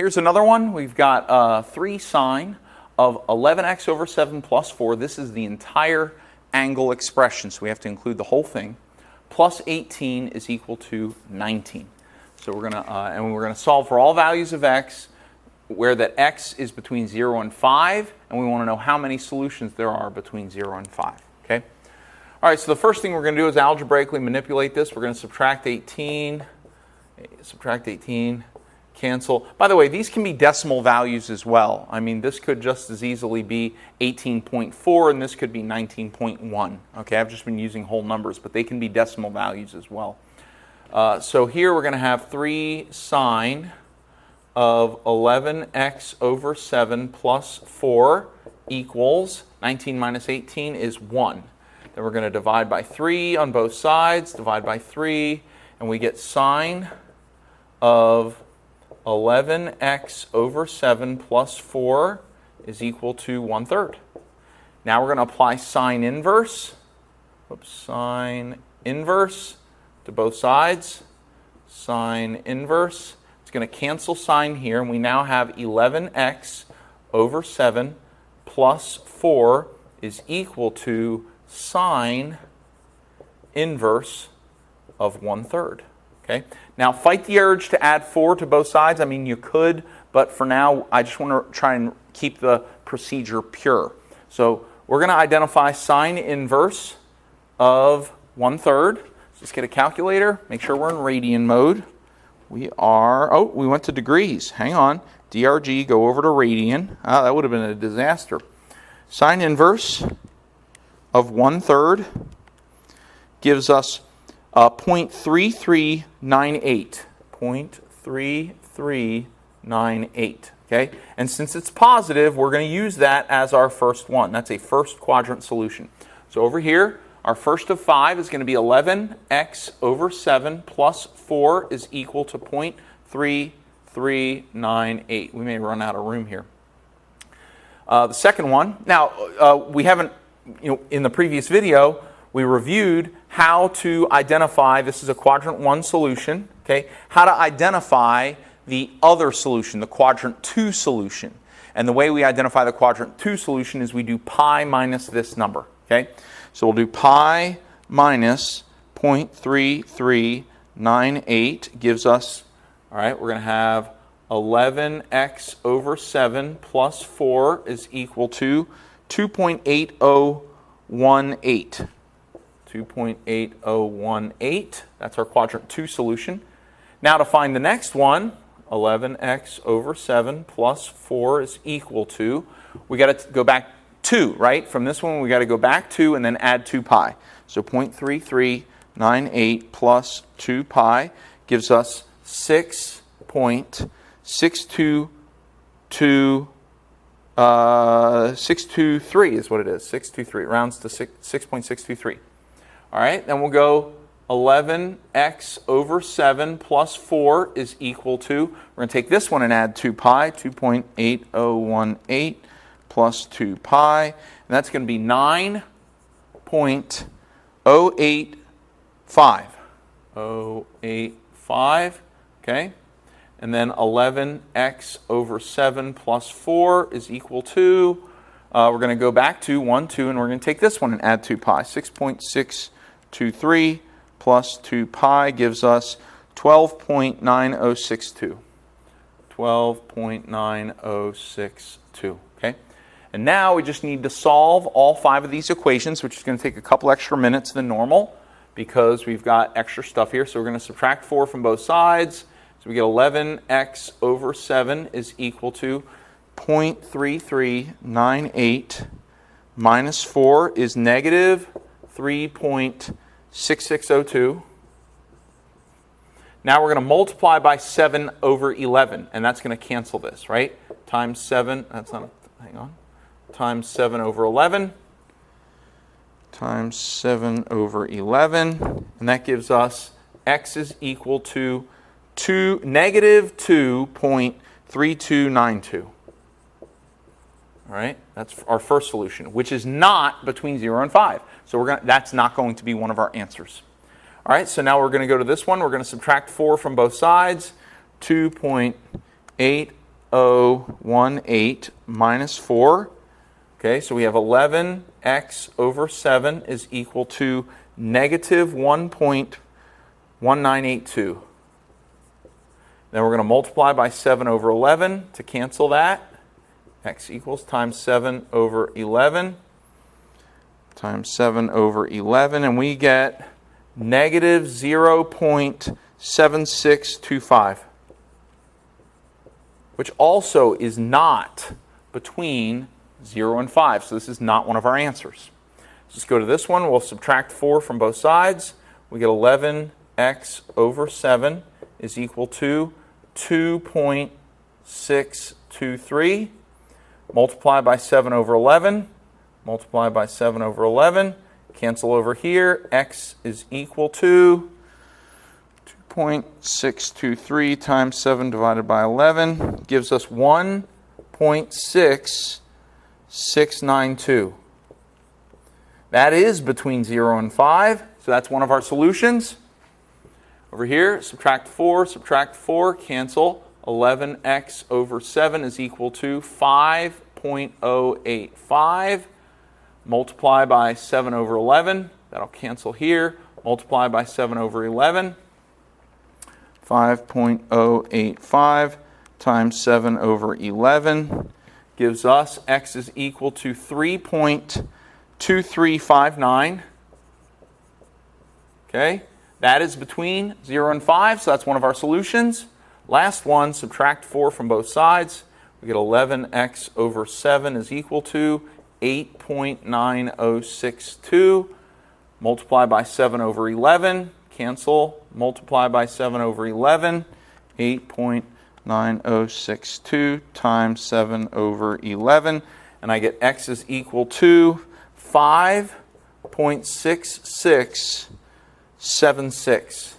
here's another one. We've got 3 sine of 11x over 7 plus 4. This is the entire angle expression, so we have to include the whole thing. Plus 18 is equal to 19. So we're going to solve for all values of x, where that x is between 0 and 5, and we want to know how many solutions there are between 0 and 5. Okay? All right, so the first thing we're going to do is algebraically manipulate this. We're going to subtract 18, cancel. By the way, these can be decimal values as well. I mean, this could just as easily be 18.4, and this could be 19.1. Okay, I've just been using whole numbers, but they can be decimal values as well. So here we're going to have 3 sine of 11x over 7 plus 4 equals 19 minus 18 is 1. Then we're going to divide by 3 on both sides, divide by 3, and we get sine of 11x over 7 plus 4 is equal to 1/3. Now we're going to apply sine inverse. Sine inverse to both sides. Sine inverse. It's going to cancel sine here, and we now have 11x over 7 plus 4 is equal to sine inverse of 1/3. Okay? Now fight the urge to add 4 to both sides. I mean, you could, but for now I just want to try and keep the procedure pure. So we're going to identify sine inverse of 1/3. Let's get a calculator, make sure we're in radian mode. We went to degrees. Hang on. DRG, go over to radian. That would have been a disaster. Sine inverse of 1/3 gives us 0.3398. 0.3398. Okay? And since it's positive, we're going to use that as our first one. That's a first quadrant solution. So over here, our first of 5 is going to be 11x over 7 plus 4 is equal to 0.3398. We may run out of room here. The second one, now we haven't, in the previous video, we reviewed how to identify, this is a quadrant 1 solution, okay, how to identify the other solution, the quadrant 2 solution. And the way we identify the quadrant 2 solution is we do pi minus this number, okay? So we'll do pi minus 0.3398 gives us, all right, we're going to have 11x over 7 plus 4 is equal to 2.8018. 2.8018. That's our quadrant 2 solution. Now to find the next one, 11x over 7 plus 4 is equal to, we got to go back 2, right? From this one, we got to go back 2 and then add 2 pi. So 0.3398 plus 2 pi gives us 6.623 is what it is. 623. It rounds to 6.623. All right, then we'll go 11x over 7 plus 4 is equal to, we're going to take this one and add 2 pi, 2.8018 plus 2 pi, and that's going to be 9.085. 085, okay? And then 11x over 7 plus 4 is equal to, we're going to go back to 1, 2, and we're going to take this one and add 2 pi. 6.623 plus 2 pi gives us 12.9062. 12.9062, okay? And now we just need to solve all 5 of these equations, which is going to take a couple extra minutes than normal because we've got extra stuff here. So we're going to subtract 4 from both sides. So we get 11x over 7 is equal to 0.3398 minus 4 is negative 3.6602. Now we're going to multiply by 7 over 11, and that's going to cancel this, right? Times 7, that's not, hang on. Times 7 over 11. Times 7 over 11, and that gives us x is equal to negative 2.3292. All right, that's our first solution, which is not between 0 and 5. So that's not going to be one of our answers. All right, so now we're going to go to this one. We're going to subtract 4 from both sides. 2.8018 .018 minus 4. Okay, so we have 11x over 7 is equal to negative 1.1982. Then we're going to multiply by 7 over 11 to cancel that. X equals times 7 over 11 times 7 over 11, and we get negative 0.7625, which also is not between 0 and 5. So this is not one of our answers. Let's go to this one. We'll subtract 4 from both sides. We get 11x over 7 is equal to 2.623. Multiply by 7 over 11. Multiply by 7 over 11. Cancel over here. X is equal to 2.623 times 7 divided by 11 gives us 1.6692. That is between 0 and 5, so that's one of our solutions. Over here, subtract 4, cancel. 11x over 7 is equal to 5.085. Multiply by 7 over 11. That'll cancel here. Multiply by 7 over 11. 5.085 times 7 over 11 gives us x is equal to 3.2359. Okay, that is between 0 and 5, so that's one of our solutions. Last one, subtract 4 from both sides. We get 11x over 7 is equal to 8.9062. Multiply by 7 over 11. Cancel. Multiply by 7 over 11. 8.9062 times 7 over 11. And I get x is equal to 5.6676.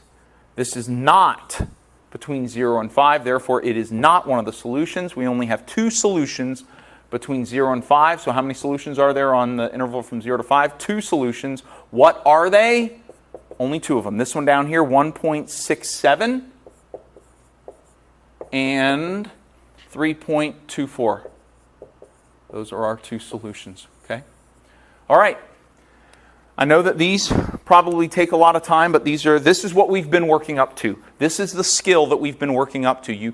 This is not between 0 and 5, therefore it is not one of the solutions. We only have 2 solutions between 0 and 5. So how many solutions are there on the interval from 0 to 5? 2 solutions. What are they? Only 2 of them. This one down here, 1.67 and 3.24. Those are our 2 solutions. Okay. All right. I know that these probably take a lot of time, but this is what we've been working up to. This is the skill that we've been working up to.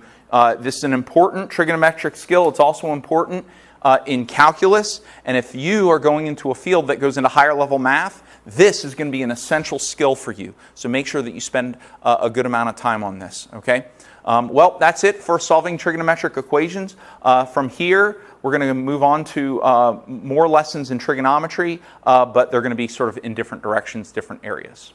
This is an important trigonometric skill. It's also important in calculus. And if you are going into a field that goes into higher level math, this is going to be an essential skill for you. So make sure that you spend a good amount of time on this. Okay. Well, that's it for solving trigonometric equations. From here, we're going to move on to more lessons in trigonometry, but they're going to be sort of in different directions, different areas.